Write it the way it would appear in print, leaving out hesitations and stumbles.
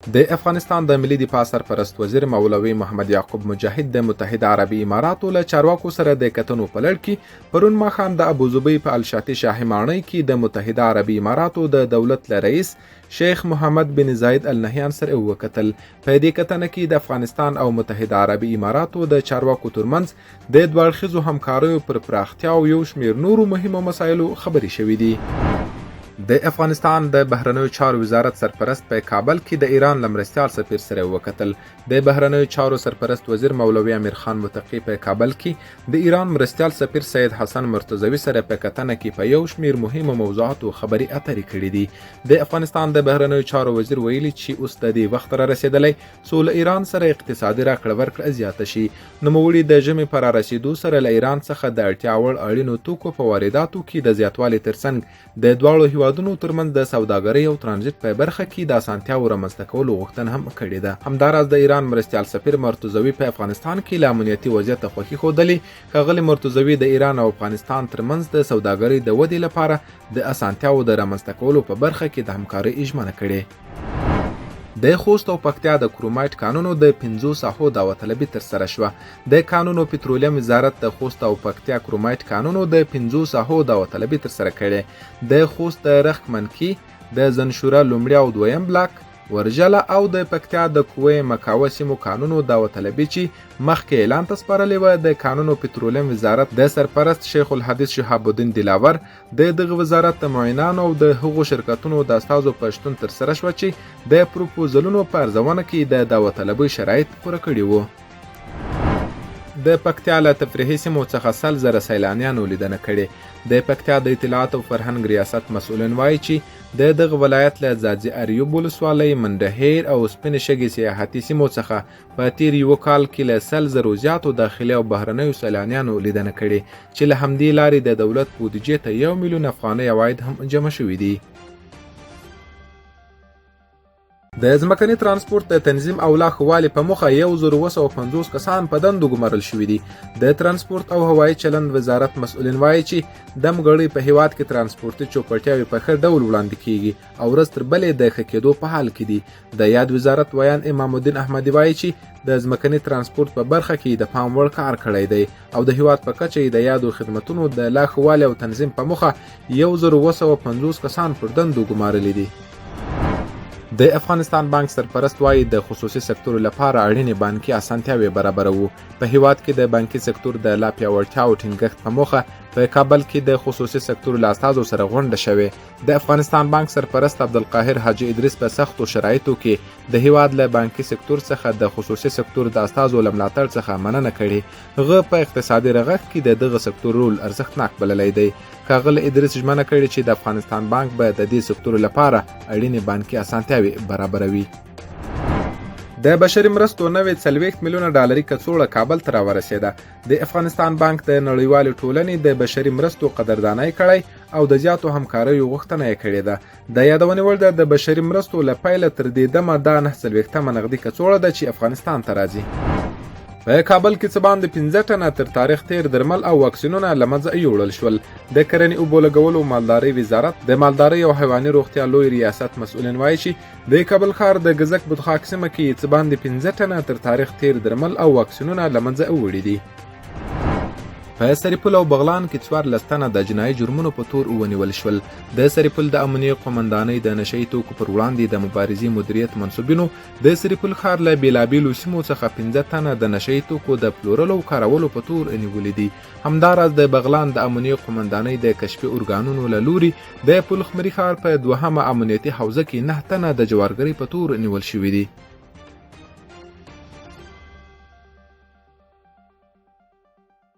د افغانستان د ملي دفاع سرپرست وزیر مولوي محمد یعقوب مجاهد د متحده عربي اماراتو له چارواکو سره د کتنو په لړ کې پرون ماښام د ابوظبي په الشاطي شاهي ماڼۍ کې د متحده عربي اماراتو د دولت له رئیس شیخ محمد بن زاید ال نهیان سره وکتل. په دې کتنه کې د افغانستان او متحده عربي اماراتو د چارواکو ترمنځ د دوه اړخیزو همکاریو پر پراختیا او یو شمېر نورو مهمو مسایلو خبرې شوې دي. د افغانستان د بهرنیو چارو وزارت سرپرست په کابل کې د ایران له مرستیال سفیر سره وکتل. د بهرنیو چارو سرپرست وزیر مولوي امیر خان متقي په کابل کې د ایران مرستیال سفیر سید حسن مرتضوي سره په کتنه کې په یو شمېر مهمو موضوعاتو خبرې اترې کړې دي. د افغانستان د بهرنیو چارو وزیر ویلي چې اوس د دې وخت را رسېدلی څو له ایران سره اقتصادي راکړه ورکړه زیاته شي. نوموړي د ژمي په را رسېدو سره له ایران څخه د اړتیا وړ اړینو توکو په وارداتو کې د زیاتوالي ترڅنګ د دواړو هیوادونو ترمنځ د سوداګرۍ او ترانزیت په برخه کې د اسانتیاو رامنځته کولو غوښتنه هم کړې ده. همداراز د ایران مرستیال سفیر مرتضوي په افغانستان کې له امنیتي وضعیت خوښي ښودلې. ښاغلي مرتضوي د ایران او افغانستان ترمنځ د سوداګرۍ د ودې لپاره د اسانتیاو د رامنځته کولو په برخه کې د همکارۍ ژمنه کړې. د خوست او پکتیا د کرومایټ کانونو د 50 ساحو داوطلبي ترسره شوه. د کانونو پترولیم وزارت د خوست او پکتیا کرومایټ کانونو د 50 ساحو داوطلبي ترسره کړې. د خوست د رخ منکي، د زنشوره لومړی او دویم بلاک، ورجله او د پکتیا د کوه مکاوه سیمو کانونو داوطلبي چې مخکې اعلان ته سپارلې وه، د کانونو پترولیم وزارت د سرپرست شیخ الحدیث شهاب الدین دلاور د دغه وزارت د معینانو او د هغو شرکتونو د استازو په شتون ترسره شوه چې د پروپوزلونو په ارزونه کې د داوطلبۍ شرایط پوره کړي وو. د پکتیا له تفریحي سیمو څخه 100,000 سیلانیانو لیدنه کړې. د پکتیا د اطلاعات او فرهنګ ریاست مسؤلین وایي چې د دغه ولایت له ځاځي اریوب ولسوالۍ، منډهیر او سپین شګې سیاحتي سیمو څخه په تیر یو کال کې له 100,000 زیاتو داخلي او بهرنیو سیلانیانو لیدنه کړې چې له همدې لارې د دولت بودیجې ته 1 میلیون افغانۍ عواید هم جمع شوي دي. د ځمکني ترانسپورت د تنظیم او لا ښه والي په موخه 1250 کسان په دندو ګمارل شوي دي. د ترانسپورت او هوایي چلند وزارت مسؤلین وایي چې د مګړۍ په هیواد کې ترانسپورتي چوپړتیاوې په ښه ډول وړاندې کیږي او ورځ تر بلې د ښه کېدو په حال کې دي. د یاد وزارت ویان امام الدین احمدي وایي چې د ځمکني ترانسپورت په برخه کې د پام وړ کار کړی دی او د هیواد په کچه د یادو خدمتونو د لا ښه والي او تنظیم په موخه 1250 کسان پر دندو ګمارلي دي. د افغانستان بانک سرپرست وایي د خصوصي سکتور لپاره اړینې بانکي اسانتیاوې برابروو. په هیواد کې د بانکي سکتور د لا پیاوړتیا او ټینګښت په موخه په کابل کې د خصوصي سکتور له استازو سره غونډه شوې. د افغانستان بانک سرپرست عبدالقاهر حاجي ادریس په سختو شرایطو کې د هیواد له بانکي سکتور څخه د خصوصي سکتور د استازو له ملاتړ څخه مننه کړې. هغه په اقتصادي رغښت کې د دغه سکتور رول ارزښتناک بللی دی. ښاغلی ادریس ژمنه کړې چې د افغانستان بانک به د دې سکتور لپاره اړینې بانکي اسانتیاوې برابروي. د بشري مرستو نوې 40 میلیونه ډالري کڅوړه کابل ته راورسېده. د افغانستان بانک د نړیوالې ټولنې د بشري مرستو قدردانۍ کړی او د زیاتو همکاریو غوښتنه یې کړې ده. د یادونې وړ ده د بشري مرستو له پیله تر دې دمه دا 49 نغدي کڅوړه ده چې افغانستان ته راځي. په کابل کې څه باندې 15 ټنه تر تاریخ تیر درمل او واکسینونه له منځه یوړل شول. د کرنې اوبو لګولو مالدارۍ وزارت د مالدارۍ او حیواني روغتیا لوی ریاست مسؤلین وایي چې د کابل ښار د ګزک بدخاک سیمه کې څه باندې 15 ټنه تر تاریخ تیر درمل او واکسینونه له منځه وړي دي. په سرپل او بغلان کې 14 تنه د جنایي جرمونو په تور ونیول شول. د سرپل د امنیه قومندانۍ د نشهیي توکو پر وړاندې د مبارزې مدیریت منصوبینو د سرپل ښار له بیلابیلو سیمو څخه 15 تنه د نشهیي توکو د پلورلو او کارولو په تور نیولي دي. همداراز د بغلان د امنیه قومندانۍ د کشفي ارګانونو له لوري د پلخمري ښار په 2مه امنیتي حوزه کې 9 تنه د جوارګرۍ په تور نیول شوي دي.